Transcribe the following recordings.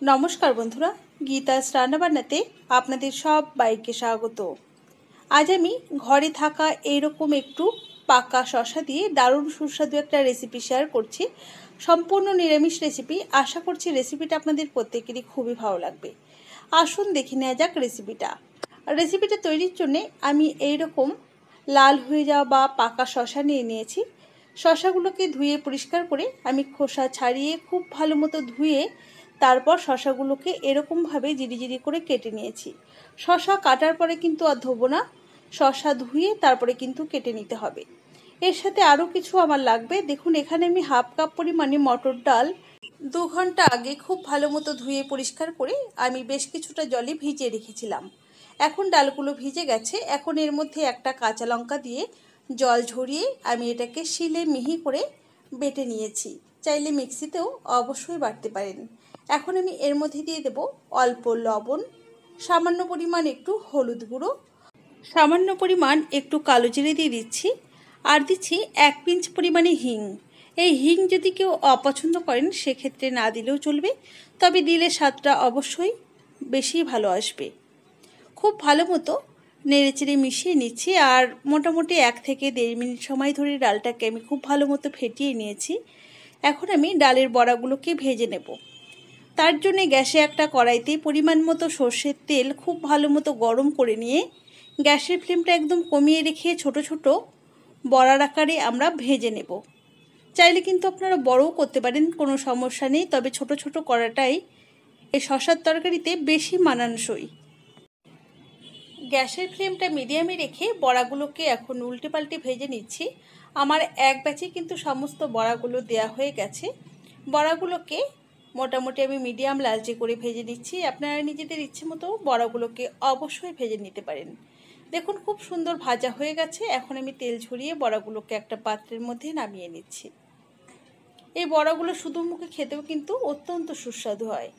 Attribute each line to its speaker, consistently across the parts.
Speaker 1: नमस्कार बंधुरा गीतास रान्ना बान्नाते आपनादेर सबाइके स्वागत। आज आमी घरे थाका एरकम एकटू पाका शशा दिए दारुण सुस्वादु एकटा रेसिपि शेयर करछि। सम्पूर्ण निरामिष रेसिपि। आशा करछि रेसिपिटा आपनादेर प्रत्येकेरই खूबই भालो लागबे। आसुन देखे नेওয়া যাক रेसिपिटा। रेसिपिटा तैरिर जोन्नो आमी एरकम लाल हये जाওয়া বা पाका शशा निये निয়েছি। शशागुलोके धुए परिष्कार करे आमी खोसा छाड़िए खूब भालो मतो धुए तारपर शशागुलोके एरकम भावे जिरि जिरि करे केटे निয়েছি। शशा काटार परे किन्तु आर धोबो ना, शशा धुए तारपरे किन्तु केटे निते हबे। एर साथे आरो किछु आमार लागबे। देखुन एखाने आमी हाफ काप परिमाणे मटर डाल 2 घंटा आगे खूब भालो मतो धुए परिष्कार करे आमी बेश किछुटा जले भिजिए रेखेछिलाम। एखन डालगुलो भिजे गेछे। एखन एर मध्ये एकटा काँचा लंका दिए जल झरिए आमी एटाके शिले मिहि करे बेटे निয়েছি। चाइले मिक्सितेও अवश्यई बाटते पारेन। এখন আমি এর মধ্যে দিয়ে দেব অল্প লবণ, সামান্য পরিমাণ একটু হলুদ গুঁড়ো, সামান্য পরিমাণ একটু কালো জিরে দিয়ে দিচ্ছি, আর দিচ্ছি 1 পিঞ্চ পরিমাণে হিং। এই হিং যদি কেউ অপছন্দ করেন সেক্ষেত্রে না দিলেও চলবে, তবে দিলে স্বাদটা অবশ্যই বেশি ভালো আসবে। খুব ভালো মতো নেড়েচেড়ে মিশিয়ে নিচ্ছি। আর মোটামুটি 1 থেকে 1.5 মিনিট সময় ধরে ডালটাকে আমি খুব ভালো মতো ফেটিয়ে নিয়েছি। এখন আমি ডালের বড়াগুলোকে ভেজে নেব। তার জন্য গ্যাসে একটা কড়াইতে পরিমাণ মতো সরষের তেল খুব ভালো মতো গরম করে নিয়ে গ্যাসের ফ্লেমটা একদম কমিয়ে রেখে ছোট ছোট বড়ার আকারে আমরা ভেজে নেব। চাইলে কিন্তু আপনারা বড়ও করতে পারেন, কোনো সমস্যা নেই, তবে ছোট ছোট করাটাই এই শশার তরকারিতে বেশি মানানসই। গ্যাসের ফ্লেমটা মিডিয়ামে রেখে বড়াগুলোকে এখন উল্টে পাল্টে ভেজে নিচ্ছি। আমার এক ব্যাচে কিন্তু সমস্ত বড়াগুলো দেয়া হয়ে গেছে। বড়াগুলোকে মোটামুটি আমি মিডিয়াম লালচে করে ভেজে নিচ্ছি। আপনারা নিজেদের ইচ্ছে মতো বড়াগুলোকে অবশ্যই ভেজে নিতে পারেন। দেখুন খুব সুন্দর ভাজা হয়ে গেছে। এখন আমি তেল ঝরিয়ে বড়াগুলোকে একটা পাত্রের মধ্যে নামিয়ে নিচ্ছি। এই বড়াগুলো শুধু মুখে খেতেও কিন্তু অত্যন্ত সুস্বাদু হয়।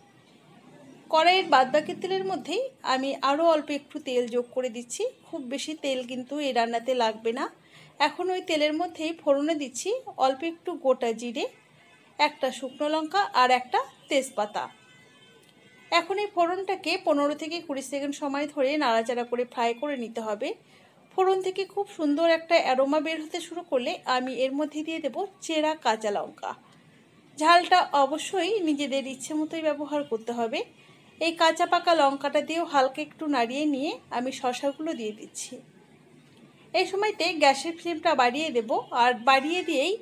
Speaker 1: কড়াইয়ের বাদবাকি তেলের মধ্যেই আমি আরও অল্প একটু তেল যোগ করে দিচ্ছি। খুব বেশি তেল কিন্তু এই রান্নাতে লাগবে না। এখন ওই তেলের মধ্যেই ফোড়নে দিচ্ছি অল্প একটু গোটা জিরে, একটা শুকনো লঙ্কা আর একটা তেজপাতা। এখন এই ফোড়নটাকে 15 থেকে 20 সেকেন্ড সময় ধরে নাড়াচাড়া করে ফ্রাই করে নিতে হবে। ফোড়ন থেকে খুব সুন্দর একটা অ্যারোমা বের হতে শুরু করলে আমি এর মধ্যে দিয়ে দেব চেরা কাঁচা লঙ্কা। ঝালটা অবশ্যই নিজেদের ইচ্ছে মতোই ব্যবহার করতে হবে। এই কাঁচা পাকা লঙ্কাটা দিয়েও হালকা একটু নাড়িয়ে নিয়ে আমি শশাগুলো দিয়ে দিচ্ছি। এই সময়তে গ্যাসের ফ্লেমটা বাড়িয়ে দেব, আর বাড়িয়ে দিয়েই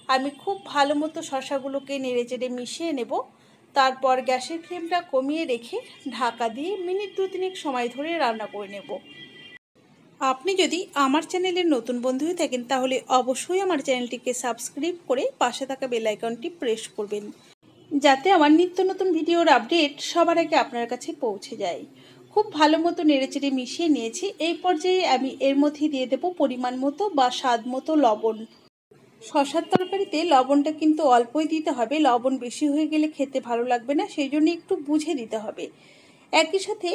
Speaker 1: আমি খুব ভালো মতো শশাগুলোকে নেড়েচেড়ে মিশিয়ে নেব। তারপর গ্যাসের ফ্লেমটা কমিয়ে রেখে ঢাকা দিয়ে মিনিট 2-3 সময় ধরে রান্না করে নেব। আপনি যদি আমার চ্যানেলের নতুন বন্ধু হয়ে থাকেন তাহলে অবশ্যই আমার চ্যানেলটিকে সাবস্ক্রাইব করে পাশে থাকা বেল আইকনটি প্রেস করবেন, যাতে আমার নিত্য নতুন ভিডিওর আপডেট সবার আগে আপনার কাছে পৌঁছে যায়। খুব ভালো মতো নেড়েচেড়ে মিশিয়ে নিয়েছি। এই পর্যায়ে আমি এর মধ্যে দিয়ে দেব পরিমাণ মতো বা স্বাদ মতো লবণ। শশার তরকারিতে লবণটা কিন্তু অল্পই দিতে হবে। লবণ বেশি হয়ে গেলে খেতে ভালো লাগবে না, সেই জন্য একটু বুঝে দিতে হবে। একই সাথে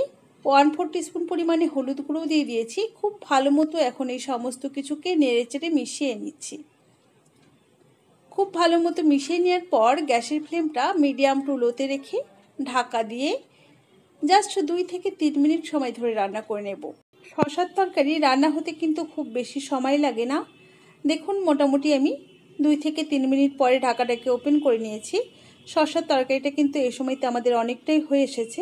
Speaker 1: 1/4 টিস্পুন পরিমাণে হলুদ গুঁড়ো দিয়ে দিয়েছি। খুব ভালো মতো এখন এই সমস্ত কিছুকে নেড়েচেড়ে মিশিয়ে নিচ্ছি। খুব ভালো মতো মিশিয়ে নেওয়ার পর গ্যাসের ফ্লেমটা মিডিয়াম টু লোতে রেখে ঢাকা দিয়ে জাস্ট 2 থেকে 3 মিনিট সময় ধরে রান্না করে নেব। শশার তরকারি রান্না হতে কিন্তু খুব বেশি সময় লাগে না। দেখুন মোটামুটি আমি 2 থেকে 3 মিনিট পরে ঢাকাটাকে ওপেন করে নিয়েছি। শশার তরকারিটা কিন্তু এই সময়তে আমাদের অনেকটাই হয়ে এসেছে।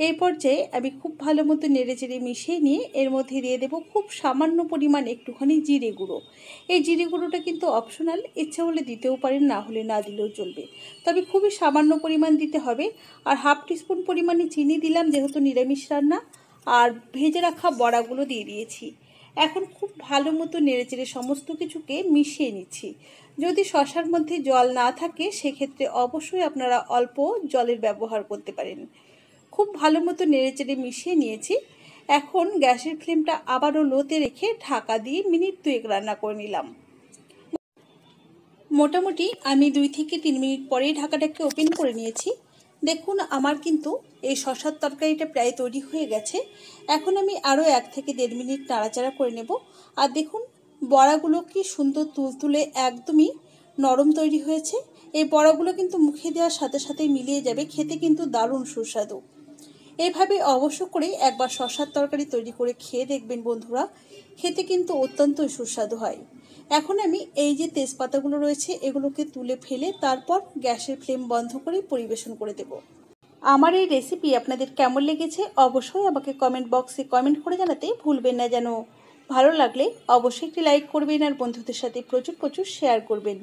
Speaker 1: এই পর্যায়ে আমি খুব ভালো মতো নেড়েচেড়ে মিশিয়ে নিয়ে এর মধ্যে দিয়ে দেব খুব সামান্য পরিমাণ একটুখানি জিরে গুঁড়ো। এই জিরে গুঁড়োটা কিন্তু অপশনাল, ইচ্ছা হলে দিতেও পারেন, না হলে না দিলেও চলবে, তবে খুবই সামান্য পরিমাণ দিতে হবে। আর 1/2 টিস্পুন পরিমাণে চিনি দিলাম, যেহেতু নিরামিষ রান্না। আর ভেজে রাখা বড়াগুলো দিয়ে দিয়েছি। এখন খুব ভালো মতো নেড়েচেড়ে সমস্ত কিছুকে মিশিয়ে নিচ্ছি। যদি শশার মধ্যে জল না থাকে সেক্ষেত্রে অবশ্যই আপনারা অল্প জলের ব্যবহার করতে পারেন। খুব ভালো মতো নেড়েচেড়ে মিশিয়ে নিয়েছি। এখন গ্যাসের ফ্লেমটা আবারও লোতে রেখে ঢাকা দিয়ে মিনিট 2 রান্না করে নিলাম। মোটামুটি আমি 2 থেকে 3 মিনিট পরেই ঢাকাটাকে ওপেন করে নিয়েছি। দেখুন আমার কিন্তু এই শশার তরকারিটা প্রায় তৈরি হয়ে গেছে। এখন আমি আরও 1 থেকে 1.5 মিনিট নাড়াচাড়া করে নেব। আর দেখুন বড়াগুলো কি সুন্দর তুলতুলে একদমই নরম তৈরি হয়েছে। এই বড়াগুলো কিন্তু মুখে দেওয়ার সাথে সাথেই মিলিয়ে যাবে, খেতে কিন্তু দারুণ সুস্বাদু। এইভাবে অবশ্য করে একবার শসার তরকারি তৈরি করে খেয়ে দেখবেন বন্ধুরা, খেতে কিন্তু অত্যন্তই সুস্বাদু হয়। এখন আমি এই যে তেজপাতাগুলো রয়েছে এগুলোকে তুলে ফেলে তারপর গ্যাসের ফ্লেম বন্ধ করে পরিবেশন করে দেব। আমার এই রেসিপি আপনাদের কেমন লেগেছে অবশ্যই আমাকে কমেন্ট বক্সে কমেন্ট করে জানাতে ভুলবেন না যেন। ভালো লাগলে অবশ্যই একটি লাইক করবেন আর বন্ধুদের সাথে প্রচুর প্রচুর শেয়ার করবেন।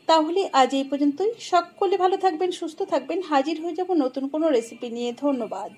Speaker 1: তাহলে আজ এই পর্যন্তই। সকলে ভালো থাকবেন, সুস্থ থাকবেন। হাজির হয়ে যাব নতুন কোনো রেসিপি নিয়ে। ধন্যবাদ।